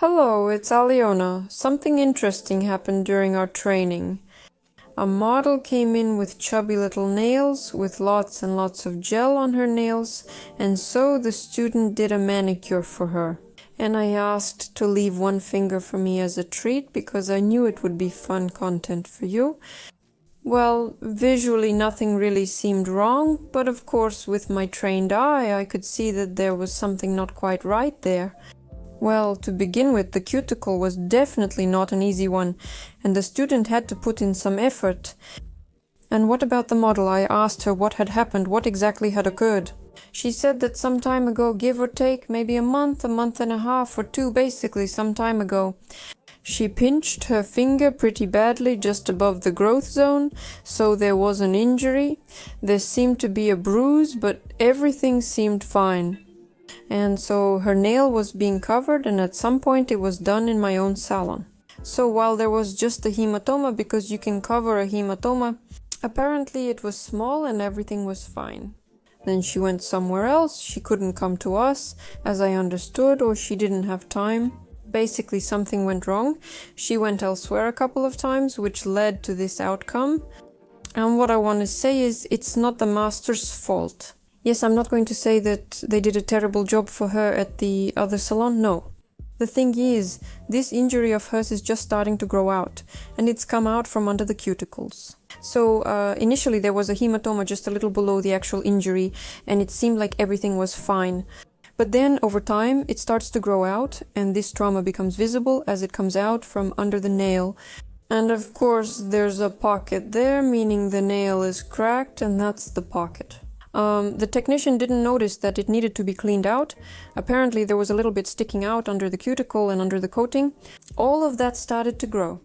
Hello, it's Aliona. Something interesting happened during our training. A model came in with chubby little nails, with lots and lots of gel on her nails, and so the student did a manicure for her. And I asked to leave one finger for me as a treat because I knew it would be fun content for you. Well, visually nothing really seemed wrong, but of course with my trained eye I could see that there was something not quite right there. Well, to begin with, the cuticle was definitely not an easy one, and the student had to put in some effort. And what about the model? I asked her what had happened, what exactly had occurred. She said that some time ago, give or take, maybe a month and a half or two, basically some time ago, she pinched her finger pretty badly just above the growth zone, so there was an injury. There seemed to be a bruise, but everything seemed fine. And so her nail was being covered, and at some point it was done in my own salon. So while there was just a hematoma, because you can cover a hematoma, apparently it was small and everything was fine. Then she went somewhere else. She couldn't come to us, as I understood, or she didn't have time. Basically something went wrong. She went elsewhere a couple of times, which led to this outcome. And what I want to say is, it's not the master's fault. Yes, I'm not going to say that they did a terrible job for her at the other salon, no. The thing is, this injury of hers is just starting to grow out, and it's come out from under the cuticles. So initially there was a hematoma just a little below the actual injury, and it seemed like everything was fine. But then over time it starts to grow out, and this trauma becomes visible as it comes out from under the nail. And of course there's a pocket there, meaning the nail is cracked, and that's the pocket. The technician didn't notice that it needed to be cleaned out. Apparently there was a little bit sticking out under the cuticle and under the coating. All of that started to grow.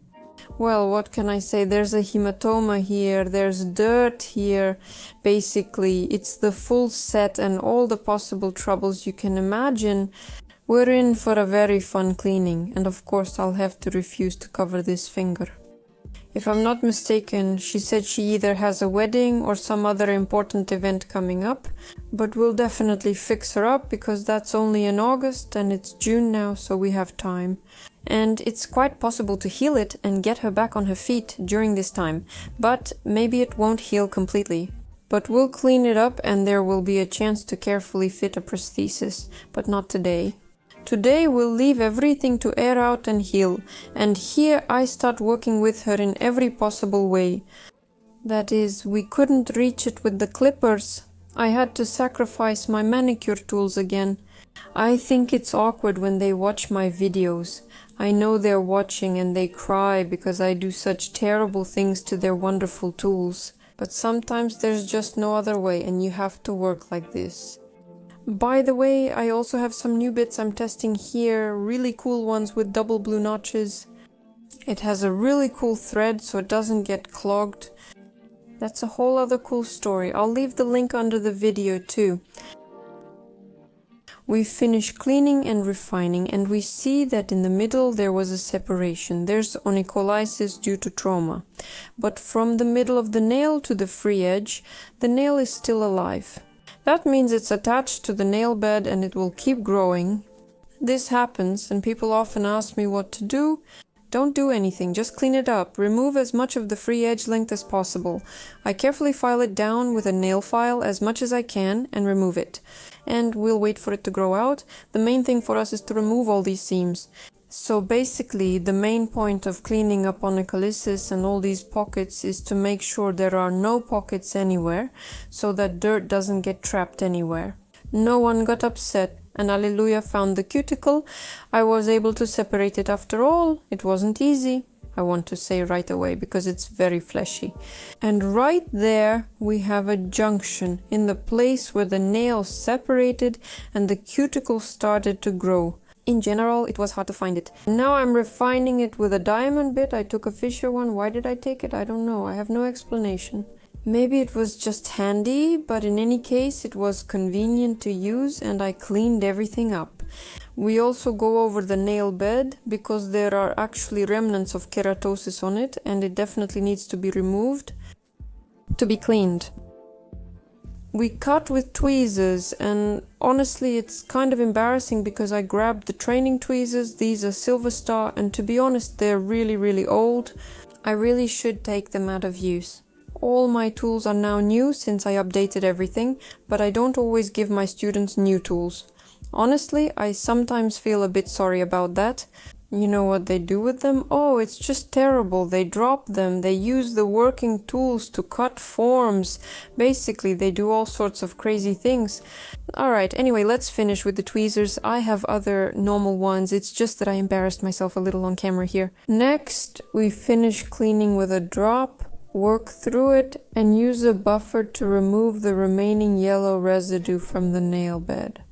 Well, what can I say? There's a hematoma here, there's dirt here. Basically, it's the full set and all the possible troubles you can imagine. We're in for a very fun cleaning, and of course I'll have to refuse to cover this finger. If I'm not mistaken, she said she either has a wedding or some other important event coming up, but we'll definitely fix her up because that's only in August and it's June now, so we have time. And it's quite possible to heal it and get her back on her feet during this time, but maybe it won't heal completely. But we'll clean it up and there will be a chance to carefully fit a prosthesis, but not today. Today we'll leave everything to air out and heal, and here I start working with her in every possible way. That is, we couldn't reach it with the clippers. I had to sacrifice my manicure tools again. I think it's awkward when they watch my videos. I know they're watching and they cry because I do such terrible things to their wonderful tools. But sometimes there's just no other way and you have to work like this. By the way, I also have some new bits I'm testing here, really cool ones with double blue notches. It has a really cool thread so it doesn't get clogged. That's a whole other cool story. I'll leave the link under the video too. We finished cleaning and refining, and we see that in the middle there was a separation. There's onycholysis due to trauma. But from the middle of the nail to the free edge, the nail is still alive. That means it's attached to the nail bed and it will keep growing. This happens and people often ask me what to do. Don't do anything, just clean it up. Remove as much of the free edge length as possible. I carefully file it down with a nail file as much as I can and remove it. And we'll wait for it to grow out. The main thing for us is to remove all these seams. So basically, the main point of cleaning up onycholysis and all these pockets is to make sure there are no pockets anywhere, so that dirt doesn't get trapped anywhere. No one got upset, and Alleluia found the cuticle. I was able to separate it after all. It wasn't easy, I want to say right away, because it's very fleshy. And right there we have a junction in the place where the nail separated and the cuticle started to grow. In general, it was hard to find it. Now I'm refining it with a diamond bit. I took a Fisher one. Why did I take it? I don't know. I have no explanation. Maybe it was just handy, but in any case, it was convenient to use and I cleaned everything up. We also go over the nail bed because there are actually remnants of keratosis on it and it definitely needs to be removed to be cleaned. We cut with tweezers, and honestly it's kind of embarrassing because I grabbed the training tweezers. These are Silver Star, and to be honest they're really old. I really should take them out of use. All my tools are now new since I updated everything, but I don't always give my students new tools. Honestly, I sometimes feel a bit sorry about that. You know what they do with them? Oh, it's just terrible. They drop them. They use the working tools to cut forms. Basically, they do all sorts of crazy things. Alright, anyway, let's finish with the tweezers. I have other normal ones. It's just that I embarrassed myself a little on camera here. Next, we finish cleaning with a drop, work through it, and use a buffer to remove the remaining yellow residue from the nail bed.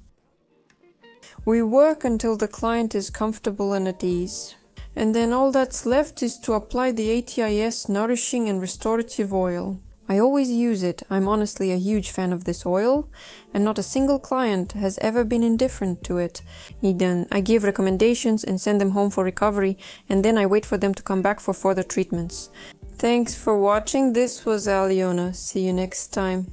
We work until the client is comfortable and at ease. And then all that's left is to apply the ATIS Nourishing and Restorative Oil. I always use it. I'm honestly a huge fan of this oil, and not a single client has ever been indifferent to it. I give recommendations and send them home for recovery, and then I wait for them to come back for further treatments. Thanks for watching. This was Aliona. See you next time.